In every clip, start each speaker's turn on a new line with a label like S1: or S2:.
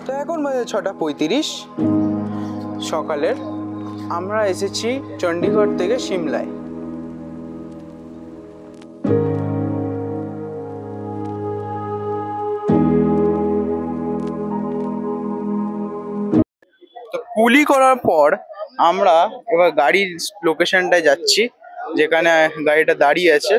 S1: তো এখন বাজে 6:35 সকালের। আমরা এসেছি চণ্ডীগড় থেকে সিমলায়। তো কুলি করার পর আমরা এবার গাড়ির লোকেশনটায় যাচ্ছি, যেখানে গাড়িটা দাঁড়িয়ে আছে,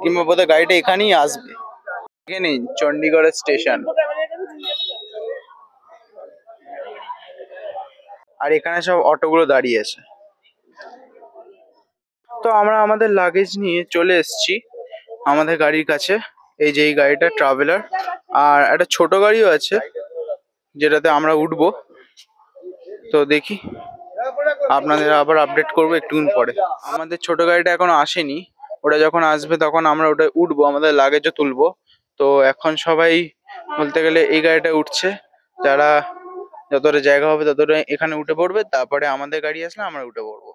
S1: কিংবা বোধহয় গাড়িটা এখানেই আসবে। এখানেই চণ্ডীগড়ের স্টেশন, আর এখানে সব অটোগুলো দাঁড়িয়ে আছে। তো আমরা আমাদের লাগেজ নিয়ে চলে এসেছি আমাদের গাড়ির কাছে। এই যে এই গাড়িটা ট্রাভেলার, আর একটা ছোট গাড়িও আছে যেটাতে আমরা উঠবো। তো দেখি, আপনাদের আবার আপডেট করবো একটুক্ষণ পরে। আমাদের ছোট গাড়িটা এখনো আসেনি, ওটা যখন আসবে তখন আমরা ওটা উঠবো, আমাদের লাগেজও তুলবো। তো এখন সবাই বলতে গেলে এই গাড়িটা উঠছে, যারা যতটা জায়গা হবে ততটা এখানে উঠে পড়বে, তারপরে আমাদের গাড়ি আসলে আমরা উঠে পড়বো।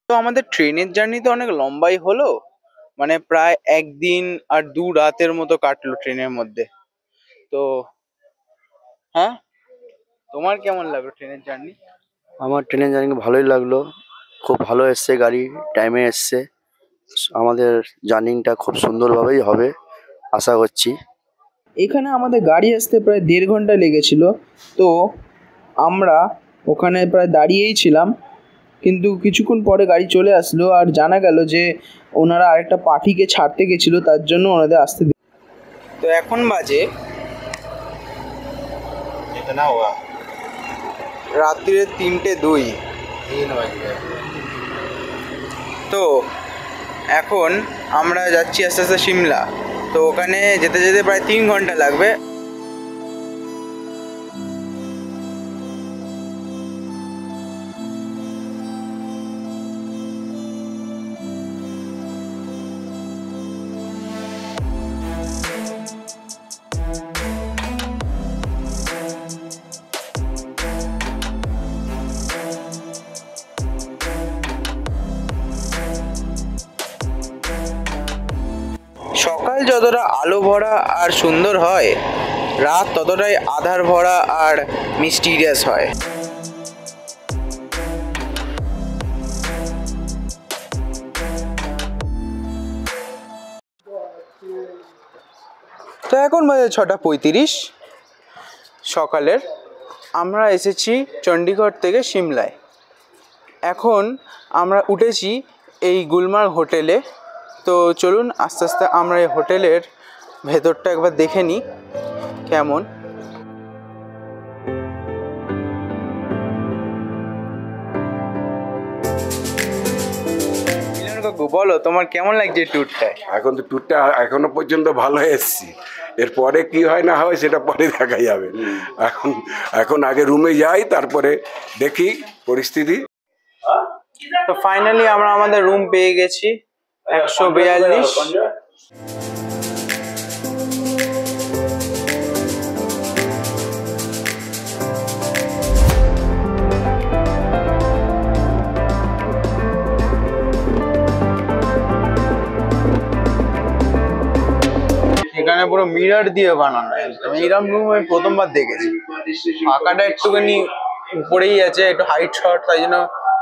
S1: তো আমাদের ট্রেনের জার্নি তো অনেক লম্বাই হলো, মানে প্রায় একদিন আর 2 রাতের মতো কাটলো ট্রেনের মধ্যে। তো হ্যাঁ, তোমার কেমন লাগলো ট্রেনের জার্নি?
S2: আমার ট্রেনের জার্নি ভালোই লাগলো, খুব ভালো এসছে, গাড়ি টাইমে এসছে। আমাদের জার্নিটা খুব সুন্দরভাবেই হবে আশা করছি।
S1: এখানে আমাদের গাড়ি আসতে প্রায় 1.5 ঘন্টা লেগেছিল। তো আমরা ওখানে প্রায় দাঁড়িয়েই ছিলাম, কিন্তু কিছুক্ষণ পরে গাড়ি চলে আসলো। আর জানা গেল যে ওনারা আরেকটা পার্টিকে ছাড়তে গেছিলো, তার জন্য ওনাদের আসতে। তো এখন বাজে রাত্রিরে 3:02। তো এখন আমরা যাচ্ছি আস্তে আস্তে সিমলা। তো ওখানে যেতে যেতে প্রায় 3 ঘন্টা লাগবে। সকাল যতটা আলো ভরা আর সুন্দর হয়, রাত ততটাই আধার ভরা আর মিস্টিরিয়াস হয়। তো এখন বাজে 6:35 সকালের। আমরা এসেছি চণ্ডীগড় থেকে সিমলায়। এখন আমরা উঠেছি এই গুলমার্গ হোটেলে। তো চলুন আস্তে আস্তে আমরা এই হোটেলের ভেতরটা একবার দেখে নিই কেমন। বলো, তোমার কেমন লাগছে ট্যুরটা?
S3: এখন তো ট্যুরটা এখনো পর্যন্ত ভালো এসেছি, এরপরে কি হয় না হয় সেটা পরে দেখা যাবে। এখন আগে রুমে যাই, তারপরে দেখি পরিস্থিতি।
S1: তো ফাইনালি আমরা আমাদের রুম পেয়ে গেছি, 142। এখানে পুরো মিরর দিয়ে বানানো, একদম এইরকম রুম আমি প্রথমবার দেখেছি। পাকাটা একটুখানি উপরেই আছে, একটু হাইট শট, তাই জন্য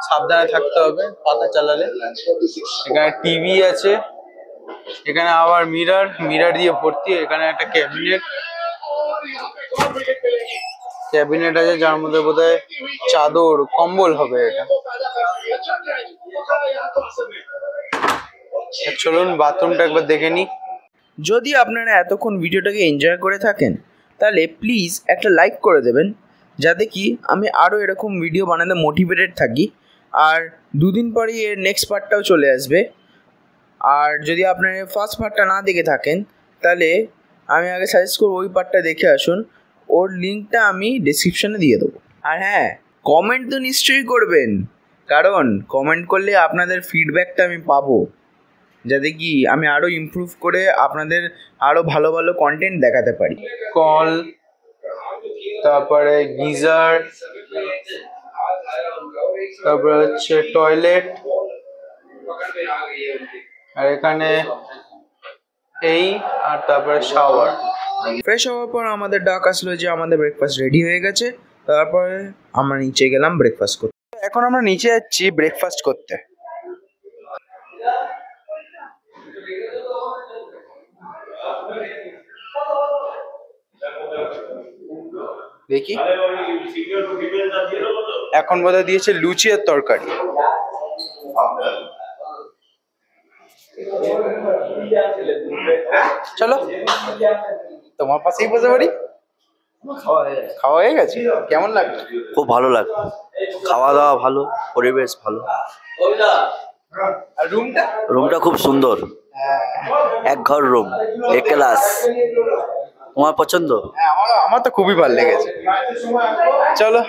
S1: সাবধানে থাকতে হবে পাতা চালালে। এখানে টিভি আছে, এখানে আবার মিরর দিয়ে ভর্তি। এখানে একটা ক্যাবিনেট আছে, যার মধ্যে বোধহয় চাদর কম্বল হবে এটা। চলুন বাথরুমটা একবার দেখে নিই। যদি আপনারা এতক্ষণ ভিডিওটাকে এনজয় করে থাকেন, তাহলে প্লিজ একটা লাইক করে দেবেন, যাতে কি আমি আরও এরকম ভিডিও বানাতে মোটিভেটেড থাকি। আর 2 দিন পরেই এর নেক্সট পার্টটাও চলে আসবে। আর যদি আপনারা ফার্স্ট পার্টটা না দেখে থাকেন, তাহলে আমি আগে সাজেস্ট করবো ওই পার্টটা দেখে আসুন। ওর লিঙ্কটা আমি ডিসক্রিপশানে দিয়ে দেবো। আর হ্যাঁ, কমেন্ট তো নিশ্চয়ই করবেন, কারণ কমেন্ট করলে আপনাদের ফিডব্যাকটা আমি পাবো, যাতে কি আমি আরও ইমপ্রুভ করে আপনাদের আরও ভালো ভালো কন্টেন্ট দেখাতে পারি। কল, তারপরে গিজার, তারপরে হচ্ছে টয়লেট, আর এখানে এই, আর তারপরে শাওয়ার। ফ্রেশ হওয়ার পর আমাদের ডাক আসলো যে আমাদের ব্রেকফাস্ট রেডি হয়ে গেছে। তারপরে আমরা নিচে গেলাম ব্রেকফাস্ট করতে। এখন আমরা নিচে যাচ্ছি ব্রেকফাস্ট করতে। দেখি এখন বোধহয় দিয়েছে লুচি আর তরকারি। চলো তোমার পাশেই বসে পড়ি। খাওয়া হয়ে গেছে, কেমন লাগলো?
S2: খুব ভালো লাগলো, খাওয়া দাওয়া ভালো, পরিবেশ ভালো।
S1: আর রুমটা?
S2: রুমটা খুব সুন্দর, এক ঘর রুম, এক ক্লাস। তোমার পছন্দ?
S1: হ্যাঁ আমার তো খুবই ভালো লেগেছে। চলো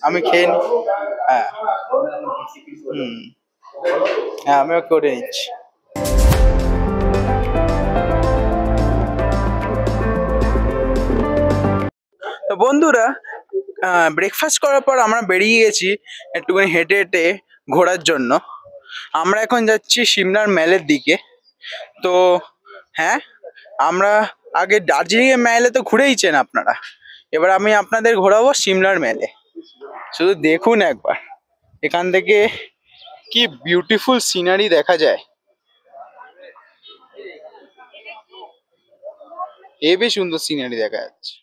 S1: আমি খেয়ে নি। হ্যাঁ হ্যাঁ আমিও করে নিচ্ছি। তো বন্ধুরা, ব্রেকফাস্ট করার পর আমরা বেরিয়ে গেছি একটুখানি হেঁটে হেঁটে ঘোরার জন্য। আমরা এখন যাচ্ছি সিমলার মেলের দিকে। তো হ্যাঁ, আমরা আগে দার্জিলিংয়ের মেলে তো ঘুরেইছেন আপনারা, এবার আমি আপনাদের ঘোরাবো সিমলার মেলে। শুধু দেখুন একবার এখান থেকে কি বিউটিফুল সিনারি দেখা যায়। হেবি সুন্দর সিনারি দেখা যাচ্ছে।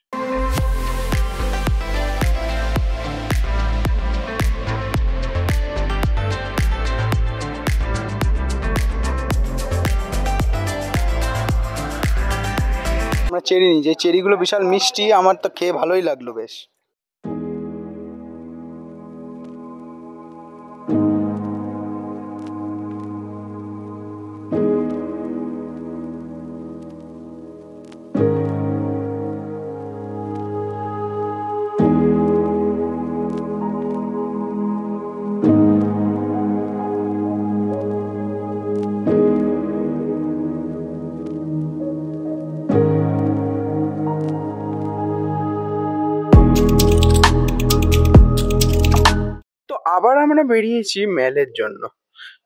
S1: আমরা চেরি নিই, যে চেরিগুলো বিশাল মিষ্টি, আমার তো খেয়ে ভালোই লাগলো বেশ। আবার আমরা বেরিয়েছি মেলের জন্য।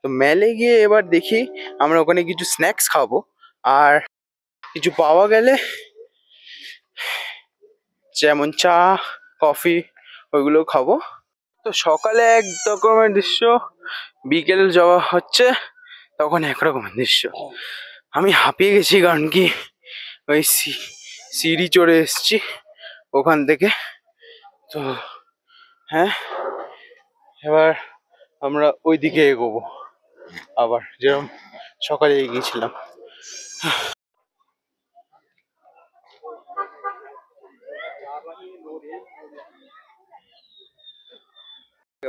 S1: তো মেলে গিয়ে এবার দেখি আমরা ওখানে কিছু স্ন্যাক্স খাবো, আর কিছু পাওয়া গেলে যেমন চা কফি ওইগুলো খাবো। তো সকালে এক রকমের দৃশ্য, বিকেল যাওয়া হচ্ছে তখন একরকমের দৃশ্য। আমি হাঁপিয়ে গেছি, কারণ কি ওই সিঁড়ি চড়ে এসছি ওখান থেকে। তো হ্যাঁ, এবার আমরা ওই দিকে এগোবো আবার, যেরকম সকালে এগিয়েছিলাম।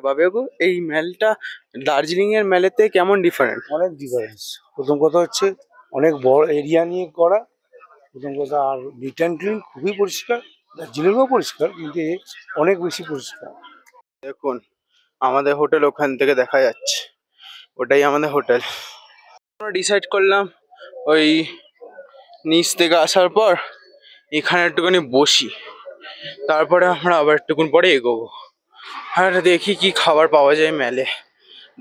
S1: বাবু, এই মেলটা দার্জিলিং এর মেলেতে কেমন ডিফারেন্ট?
S4: অনেক ডিফারেন্স। প্রথম কথা হচ্ছে অনেক বড় এরিয়া নিয়ে করা, প্রথম কথা। আর নিট অ্যান্ড ক্লিন, খুবই পরিষ্কার। দার্জিলিংও পরিষ্কার, কিন্তু এ অনেক বেশি পরিষ্কার।
S1: দেখুন আমাদের হোটেল ওখান থেকে দেখা যাচ্ছে, ওটাই আমাদের হোটেল। আমরা ডিসাইড করলাম ওই নিচ থেকে আসার পর এখানে একটুখানি বসি, তারপরে আমরা আবার একটুক্ষণ পরে এগোবো। আর দেখি কি খাবার পাওয়া যায় মেলে।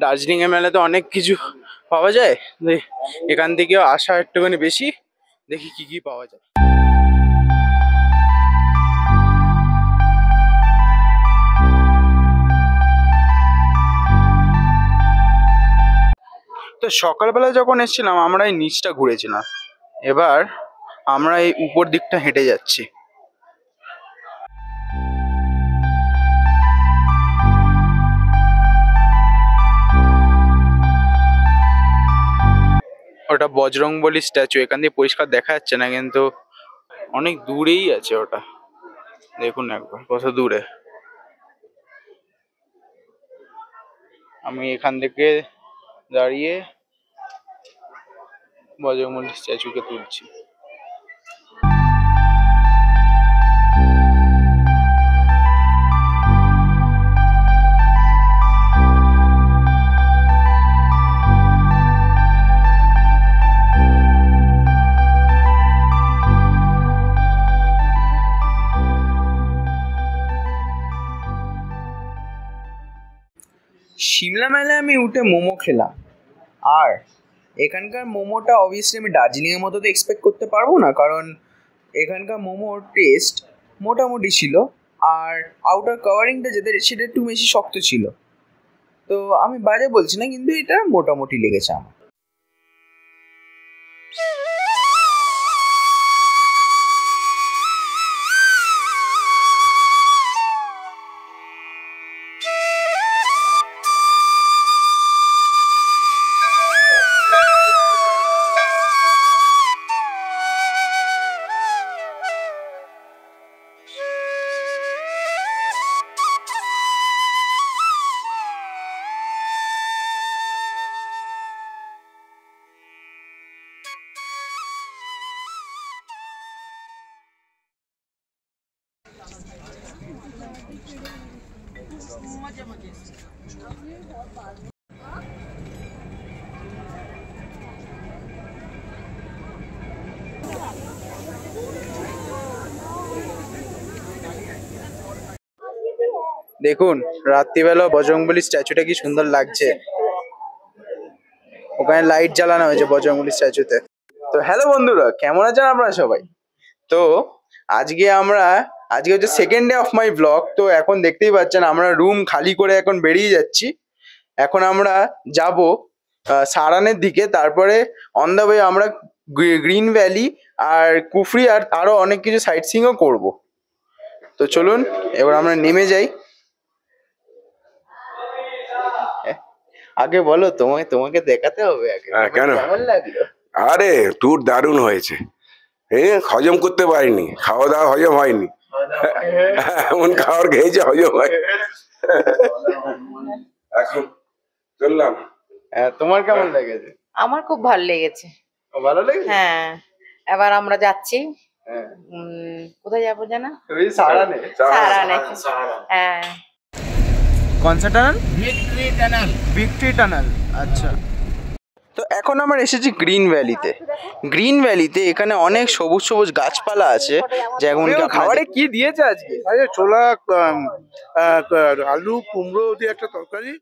S1: দার্জিলিংয়ের মেলে তো অনেক কিছু পাওয়া যায়, এখান থেকেও আসা একটুখানি বেশি, দেখি কি কি পাওয়া যায়। তো সকালবেলা যখন এসেছিলাম আমরা এই নিচটা ঘুরেছিলাম, এবার আমরা এই উপর দিকটা হেঁটে যাচ্ছি। ওটা বজরংবলী স্ট্যাচু, এখান দিয়ে পরিষ্কার দেখা যাচ্ছে না, কিন্তু অনেক দূরেই আছে ওটা। দেখুন একবার কত দূরে। আমি এখান থেকে দাঁড়িয়ে বজরংবলী স্ট্যাচুকে তুলছি। সিমলা মেলায় আমি উঠে মোমো খেলাম, আর এখানকার মোমোটা অবভিয়াসলি আমি দার্জিলিংয়ের মতো তো এক্সপেক্ট করতে পারবো না, কারণ এখানকার মোমোর টেস্ট মোটামুটি ছিল, আর আউটার কভারিংটা যেটা সেটা একটু বেশি শক্ত ছিল। তো আমি বাজে বলছি না, কিন্তু এটা মোটামুটি লেগেছে আমার। দেখুন রাত্রিবেলা বজরংবলী স্ট্যাচুটা কি সুন্দর লাগছে, ওখানে লাইট জ্বালানো হয়েছে বজরংবলী স্ট্যাচুতে। তো হ্যালো বন্ধুরা, কেমন আছেন আপনারা সবাই? তো আজকে হচ্ছে second day of my blog. তো এখন দেখতেই পাচ্ছেন আমরা রুম খালি করে এখন বেরিয়ে যাচ্ছি। এখন আমরা যাব সারানের দিকে, তারপরে অন দ্য ওয়ে আমরা গ্রিন ভ্যালি আর কুফরি আর আরো অনেক কিছু সাইট সিইংও করবো। তো চলুন এবার আমরা নেমে যাই। আগে বলো, তোমাকে দেখাতে হবে আগে।
S3: কেন?
S1: কেমন লাগলো?
S3: আরে ট্যুর দারুণ হয়েছে। হজম করতে পারিনি, খাওয়া দাওয়া হজম হয়নি, এমন খাবার খেয়েছে হজম হয়। এখন চললাম।
S1: তোমার কেমন লেগেছে?
S5: আমার খুব ভালো লেগেছে।
S1: ভালো লেগেছে?
S5: হ্যাঁ, এবার আমরা যাচ্ছি
S1: হ্যাঁ।
S5: কোথায় যাবো জানা?
S1: ওই সারানে।
S5: সারানে। হ্যাঁ।
S1: কনসা টানেল? Victory tunnel. আচ্ছা। তো এখন আমরা এসেছি গ্রিন ভ্যালিতে। গ্রিন ভ্যালিতে এখানে অনেক সবুজ সবুজ গাছপালা আছে, যেমন খাবারে কি দিয়েছে আজকে?
S4: ছোলা, আলু কুমড়ো দিয়ে একটা তরকারি,